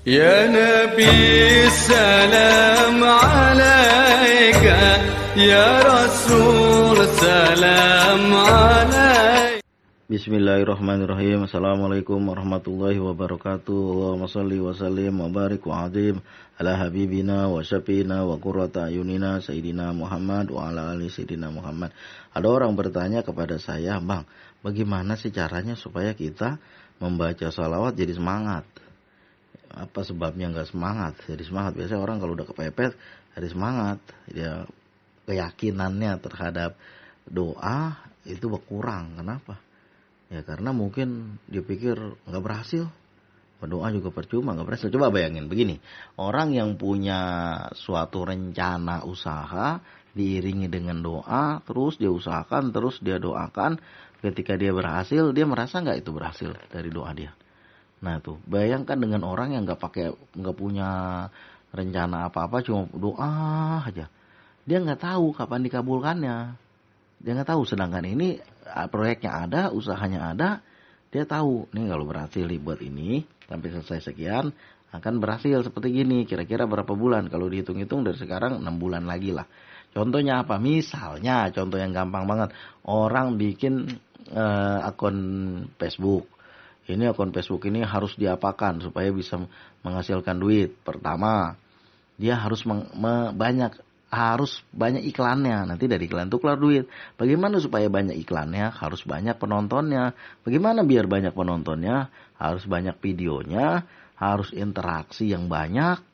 Ya Nabi salam alaika, Ya Rasul salam alaika. Bismillahirrahmanirrahim. Assalamualaikum warahmatullahi wabarakatuh. Allahumma salli wa sallim wa barik wa azim ala habibina wa syafina wa qurrata ayunina Sayyidina Muhammad wa ala ali Sayyidina Muhammad. Ada orang bertanya kepada saya, Bang, bagaimana sih caranya supaya kita membaca salawat jadi semangat? Apa sebabnya nggak semangat? Jadi semangat. Biasanya orang kalau udah kepepet jadi semangat. Dia keyakinannya terhadap doa itu berkurang. Kenapa? Ya karena mungkin dia pikir nggak berhasil. Berdoa juga percuma, nggak berhasil. Coba bayangin begini. Orang yang punya suatu rencana usaha diiringi dengan doa, terus dia usahakan, terus dia doakan. Ketika dia berhasil, dia merasa nggak itu berhasil dari doa dia? Nah tuh, bayangkan dengan orang yang nggak punya rencana apa-apa, cuma doa aja. Dia nggak tahu kapan dikabulkannya. Dia nggak tahu. Sedangkan ini proyeknya ada, usahanya ada. Dia tahu, nih kalau berhasil dibuat ini sampai selesai sekian akan berhasil seperti gini. Kira-kira berapa bulan? Kalau dihitung-hitung dari sekarang 6 bulan lagi lah. Contohnya apa? Misalnya, contoh yang gampang banget. Orang bikin akun Facebook. Ini akun Facebook ini harus diapakan supaya bisa menghasilkan duit. Pertama, dia harus banyak iklannya. Nanti dari iklan itu keluar duit. Bagaimana supaya banyak iklannya? Harus banyak penontonnya. Bagaimana biar banyak penontonnya? Harus banyak videonya. Harus interaksi yang banyak.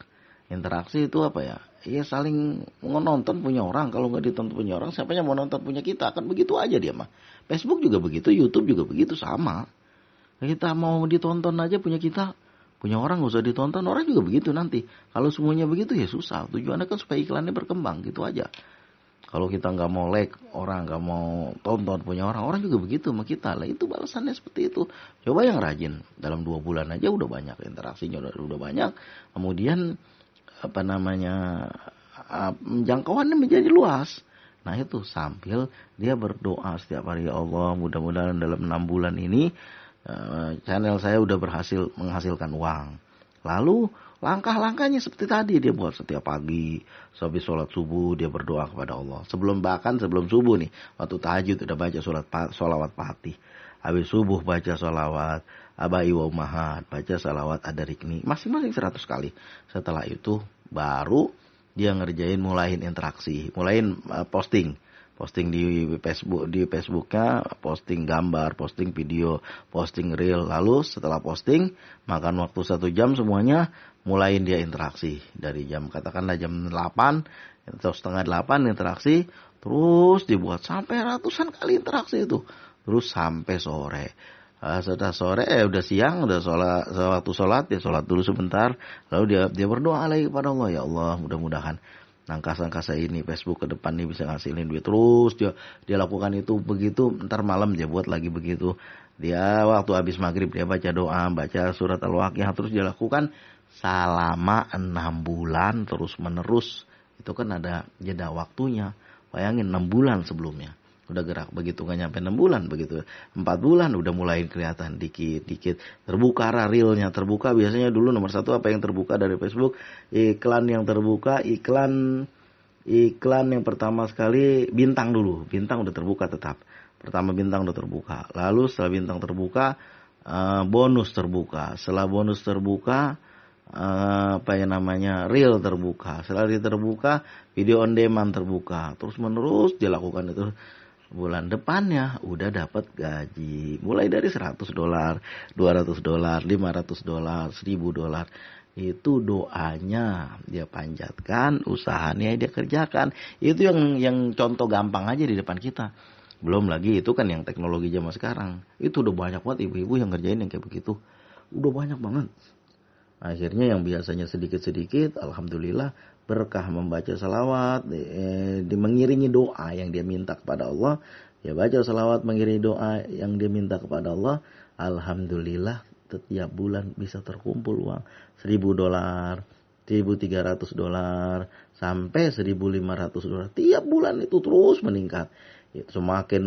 Interaksi itu apa ya? Ya saling menonton punya orang. Kalau nggak ditonton punya orang, siapa yang mau nonton punya kita? Akan begitu aja dia mah. Facebook juga begitu, YouTube juga begitu, sama. Kita mau ditonton aja punya kita, punya orang nggak usah ditonton, orang juga begitu nanti. Kalau semuanya begitu ya susah. Tujuannya kan supaya iklannya berkembang, gitu aja. Kalau kita nggak mau like orang, nggak mau tonton punya orang, orang juga begitu sama kita. Lah itu balasannya seperti itu. Coba yang rajin, dalam 2 bulan aja udah banyak interaksinya, udah banyak. Kemudian jangkauannya menjadi luas. Nah itu sambil dia berdoa setiap hari, ya Allah mudah-mudahan dalam 6 bulan ini channel saya udah berhasil menghasilkan uang. Lalu langkah-langkahnya seperti tadi dia buat setiap pagi, habis sholat subuh dia berdoa kepada Allah. Sebelum subuh nih, waktu tahajud udah baca sholawat Fatih. Habis subuh baca sholawat Abai wa Ummahat, baca sholawat Adarikni, masing-masing 100 kali. Setelah itu baru dia mulain interaksi, mulain posting di Facebooknya, posting gambar, posting video, posting reel. Lalu setelah posting, makan waktu 1 jam semuanya, mulain dia interaksi. Dari katakanlah jam 8 atau setengah 8 interaksi, terus dibuat sampai ratusan kali interaksi itu. Terus sampai sore. Setelah sore, udah siang, udah waktu sholat, dia sholat dulu sebentar. Lalu dia berdoa lagi kepada Allah, ya Allah mudah-mudahan angkasa ini Facebook ke depan nih bisa ngasilin duit. Terus dia lakukan itu begitu, ntar malam dia buat lagi begitu. Dia waktu habis maghrib dia baca doa, baca surat Al-Waqiah, terus dia lakukan selama 6 bulan terus menerus. Itu kan ada jeda waktunya. Bayangin 6 bulan sebelumnya udah gerak, begitu nggak nyampe 6 bulan, begitu 4 bulan udah mulai kelihatan dikit-dikit terbuka, reelnya terbuka. Biasanya dulu nomor 1 apa yang terbuka dari Facebook? Iklan yang terbuka, iklan yang pertama sekali bintang dulu, bintang udah terbuka tetap. Pertama bintang udah terbuka, lalu setelah bintang terbuka bonus terbuka, setelah bonus terbuka reel terbuka, setelah reel terbuka video on demand terbuka, terus menerus dilakukan itu. Bulan depannya udah dapat gaji mulai dari $100, $200, $500, $1.000. Itu doanya dia panjatkan, usahanya dia kerjakan. Itu yang contoh gampang aja di depan kita. Belum lagi itu kan yang teknologi zaman sekarang. Itu udah banyak banget ibu-ibu yang ngerjain yang kayak begitu. Udah banyak banget. Akhirnya yang biasanya sedikit-sedikit, alhamdulillah berkah membaca salawat, mengiringi doa yang dia minta kepada Allah. Dia baca salawat mengiringi doa yang dia minta kepada Allah. Alhamdulillah setiap bulan bisa terkumpul uang $1.000, $1.300, sampai $1.500. Tiap bulan itu terus meningkat. Semakin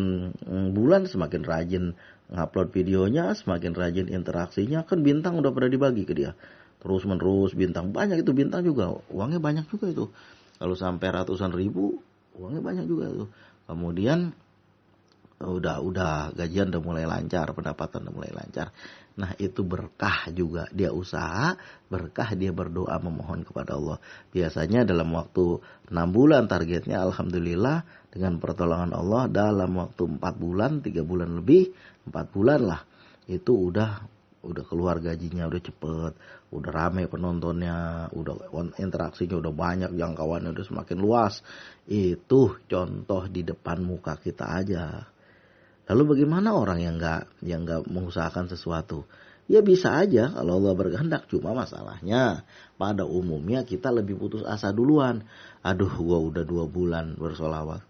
bulan semakin rajin ngupload videonya, semakin rajin interaksinya, kan bintang udah pada dibagi ke dia. terus menerus bintang, banyak itu bintang juga, uangnya banyak juga itu. Kalau sampai ratusan ribu, uangnya banyak juga itu. Kemudian udah gajian udah mulai lancar, pendapatan udah mulai lancar. Nah itu berkah juga, dia usaha, berkah dia berdoa memohon kepada Allah. Biasanya dalam waktu 6 bulan targetnya, alhamdulillah dengan pertolongan Allah dalam waktu 4 bulan, 3 bulan lebih, 4 bulan lah, itu udah keluar gajinya, udah cepet, udah rame penontonnya, udah interaksinya udah banyak, jangkauannya udah semakin luas. Itu contoh di depan muka kita aja. Lalu bagaimana orang yang nggak mengusahakan sesuatu? Ya bisa aja kalau Allah berkehendak. Cuma masalahnya pada umumnya kita lebih putus asa duluan. Aduh, gua udah 2 bulan bersolawat.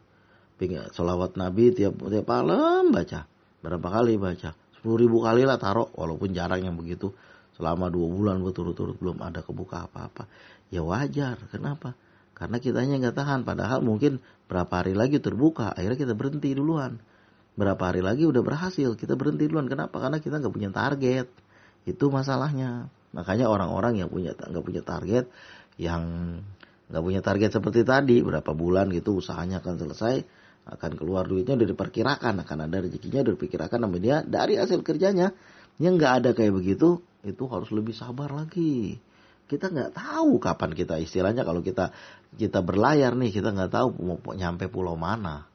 Solawat Nabi tiap malam baca. Berapa kali baca? 10.000 kali lah taruh. Walaupun jarang yang begitu. Selama 2 bulan berturut-turut belum ada kebuka apa-apa. Ya wajar. Kenapa? Karena kitanya nggak tahan. Padahal mungkin berapa hari lagi terbuka. Akhirnya kita berhenti duluan. Berapa hari lagi udah berhasil, kita berhenti duluan. Kenapa? Karena kita nggak punya target. Itu masalahnya. Makanya orang-orang yang nggak punya target, yang nggak punya target seperti tadi, berapa bulan gitu usahanya akan selesai, akan keluar duitnya udah diperkirakan, akan ada rezekinya udah diperkirakan sama dia dari hasil kerjanya. Yang nggak ada kayak begitu, itu harus lebih sabar lagi. Kita nggak tahu kapan kita, istilahnya kalau kita berlayar nih, kita nggak tahu mau nyampe pulau mana.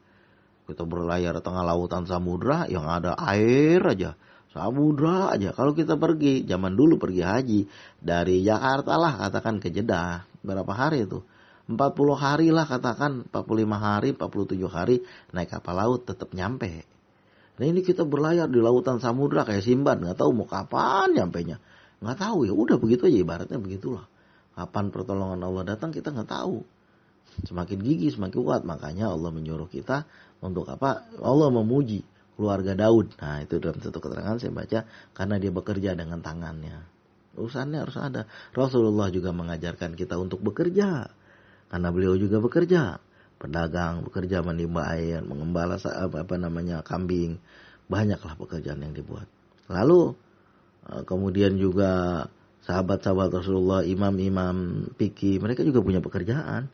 Kita berlayar di tengah lautan samudra yang ada air aja. Samudra aja. Kalau kita pergi, zaman dulu pergi haji. Dari Jakarta lah katakan ke Jeddah. Berapa hari itu? 40 hari lah katakan. 45 hari, 47 hari. Naik kapal laut tetap nyampe. Nah ini kita berlayar di lautan samudra kayak Sinbad. Nggak tahu mau kapan nyampenya. Nggak tahu ya. Udah begitu aja ibaratnya begitulah. Kapan pertolongan Allah datang kita nggak tahu. Semakin gigih, semakin kuat. Makanya Allah menyuruh kita untuk apa? Allah memuji keluarga Daud. Nah itu dalam satu keterangan saya baca. Karena dia bekerja dengan tangannya. Urusannya harus ada. Rasulullah juga mengajarkan kita untuk bekerja. Karena beliau juga bekerja. Pedagang, bekerja menimba air, mengembala kambing. Banyaklah pekerjaan yang dibuat. Lalu kemudian juga sahabat-sahabat Rasulullah, imam-imam fikih, mereka juga punya pekerjaan.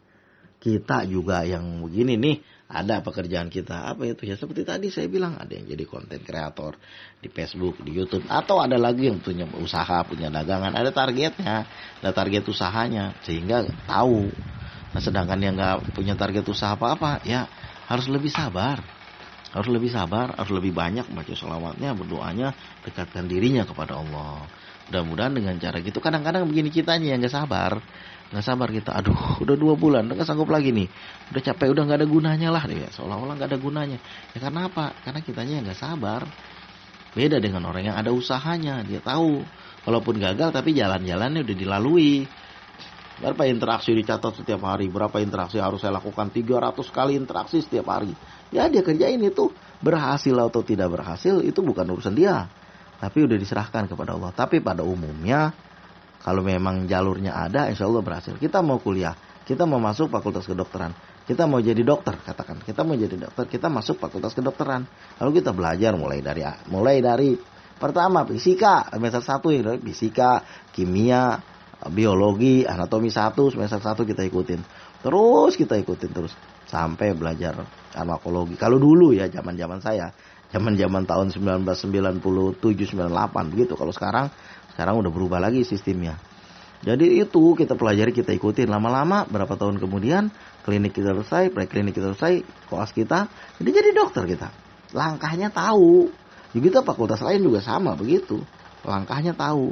Kita juga yang begini nih, ada pekerjaan kita. Apa itu? Ya seperti tadi saya bilang, ada yang jadi konten kreator di Facebook, di YouTube. Atau ada lagi yang punya usaha, punya dagangan. Ada targetnya, ada target usahanya. Sehingga tahu. Nah sedangkan yang gak punya target usaha apa-apa, ya harus lebih sabar. Harus lebih sabar, harus lebih banyak baca sholawatnya, berdoanya, dekatkan dirinya kepada Allah. Mudah-mudahan dengan cara gitu, kadang-kadang begini kitanya yang gak sabar. Nggak sabar kita, aduh udah 2 bulan udah nggak sanggup lagi nih, udah capek, udah nggak ada gunanya lah deh, seolah-olah nggak ada gunanya. Ya karena apa? Karena kitanya nggak sabar. Beda dengan orang yang ada usahanya, dia tahu walaupun gagal tapi jalan-jalannya udah dilalui. Berapa interaksi dicatat setiap hari, berapa interaksi harus saya lakukan, 300 kali interaksi setiap hari. Ya dia kerjain itu, berhasil atau tidak berhasil itu bukan urusan dia, tapi udah diserahkan kepada Allah. Tapi pada umumnya kalau memang jalurnya ada, insya Allah berhasil. Kita mau kuliah, kita mau masuk fakultas kedokteran, kita mau jadi dokter, katakan. Kita mau jadi dokter, kita masuk fakultas kedokteran. Lalu kita belajar mulai dari pertama fisika, semester 1 ya, fisika, kimia, biologi, anatomi 1, semester 1 kita ikutin. Terus kita ikutin terus sampai belajar farmakologi. Kalau dulu ya zaman saya, zaman tahun 1997 98 begitu. Kalau sekarang udah berubah lagi sistemnya. Jadi itu kita pelajari, kita ikutin. Lama-lama berapa tahun kemudian klinik kita selesai, preklinik kita selesai, koas kita, jadi dokter kita. Langkahnya tahu. Juga fakultas lain juga sama begitu. Langkahnya tahu.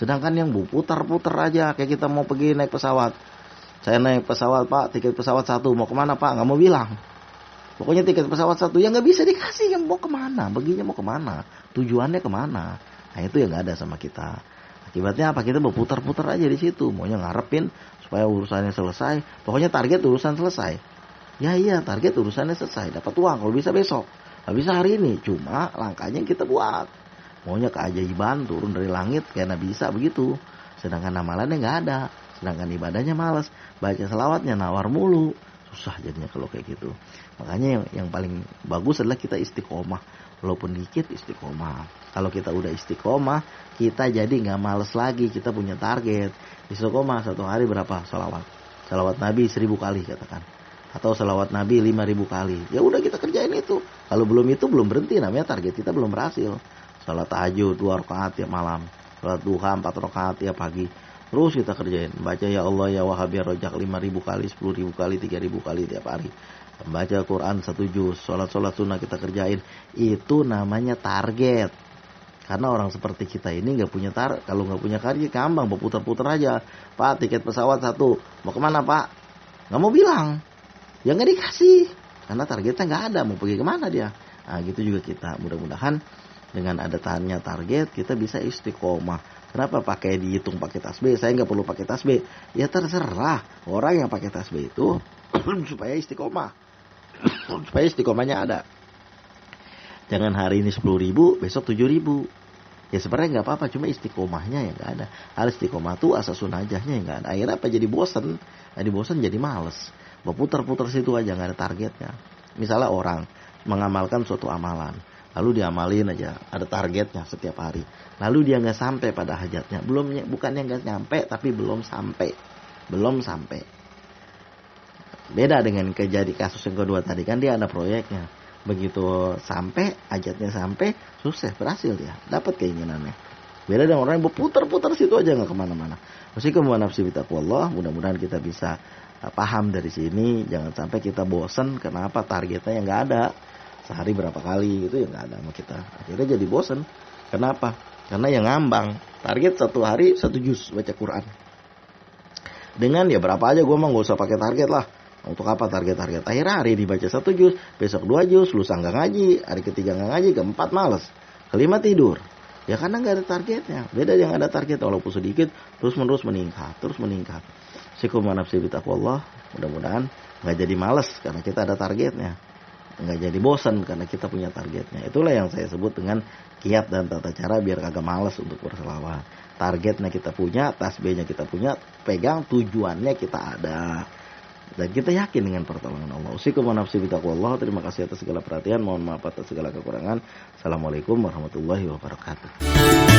Sedangkan yang putar-putar aja, kayak kita mau pergi naik pesawat. Saya naik pesawat, Pak, tiket pesawat 1, mau kemana Pak? Nggak mau bilang. Pokoknya tiket pesawat 1, ya nggak bisa dikasih, yang mau kemana, baginya mau kemana, tujuannya kemana. Nah itu yang nggak ada sama kita. Akibatnya apa? Kita berputar-putar aja di situ. Maunya ngarepin supaya urusannya selesai. Pokoknya target urusan selesai. Ya iya, target urusannya selesai. Dapat uang kalau bisa besok. Nggak bisa hari ini. Cuma langkahnya yang kita buat. Maunya keajaiban turun dari langit karena bisa begitu. Sedangkan amalannya nggak ada. Sedangkan ibadahnya malas. Baca selawatnya nawar mulu. Susah jadinya kalau kayak gitu. Makanya yang paling bagus adalah kita istiqomah. walaupun dikit istiqomah. Kalau kita udah istiqomah, kita jadi nggak males lagi, kita punya target. Istiqomah satu hari berapa salawat? Salawat Nabi 1000 kali katakan. Atau salawat Nabi 5000 kali. Ya udah kita kerjain itu. Kalau belum itu belum berhenti, namanya target kita belum berhasil. Salat tahajud 2 rakaat tiap malam. Salat duha 4 rakaat tiap pagi. Terus kita kerjain. Baca ya Allah ya Wahhab ya Rojak 5000 kali, 10.000 kali, 3000 kali tiap hari. Baca Quran 1 juz. Salat sunnah kita kerjain. Itu namanya target. Karena orang seperti kita ini nggak punya kalau nggak punya target gampang berputar-putar aja. Pak, tiket pesawat 1, mau kemana Pak? Nggak mau bilang. Ya nggak dikasih. Karena targetnya nggak ada, mau pergi kemana dia? Nah gitu juga kita. Mudah-mudahan dengan ada target kita bisa istiqomah. Kenapa pakai dihitung pakai tasbih? Saya nggak perlu pakai tasbih. Ya terserah orang yang pakai tasbih itu supaya istiqomah. Supaya istiqomahnya ada. Jangan hari ini 10.000, besok 7.000. Ya sebenarnya nggak apa-apa, cuma istiqomahnya yang nggak ada. Hal istiqomah tuh asal sunajahnya yang nggak ada. Akhirnya apa? Jadi bosen. Jadi bosen, jadi males. Berputar-putar situ aja nggak ada targetnya. Misalnya orang mengamalkan suatu amalan, lalu diamalin aja, ada targetnya setiap hari. Lalu dia nggak sampai pada hajatnya. Bukannya nggak nyampe, tapi belum sampai. Beda dengan kasus yang kedua tadi, kan dia ada proyeknya. Begitu sampai, hajatnya sampai, sukses, berhasil dia, dapat keinginannya. Beda dengan orang yang berputar-putar situ aja nggak kemana-mana. Meskipun nafsi bitaqwallah, mudah-mudahan kita bisa paham dari sini. Jangan sampai kita bosen, kenapa targetnya yang nggak ada. Sehari berapa kali itu yang nggak ada sama kita. Akhirnya jadi bosen. Kenapa? Karena yang ngambang. Target 1 hari 1 juz baca Quran. Dengan ya berapa aja, gue mah nggak usah pakai target lah. Untuk apa target? Akhirnya hari ini baca 1 juz, besok 2 juz, lusa nggak ngaji, hari ketiga nggak ngaji, keempat males, kelima tidur. Ya karena nggak ada targetnya. Beda yang ada target, walaupun sedikit, terus meningkat. Sikum nafsi bitaqwallah. Mudah-mudahan nggak jadi males karena kita ada targetnya. Nggak jadi bosan karena kita punya targetnya. Itulah yang saya sebut dengan kiat dan tata cara biar kagak males untuk berselawat. Targetnya kita punya, tasbihnya kita punya, pegang, tujuannya kita ada. Dan kita yakin dengan pertolongan Allah. Usikum wa nafsi bitaqwallah. Terima kasih atas segala perhatian. Mohon maaf atas segala kekurangan. Assalamualaikum warahmatullahi wabarakatuh.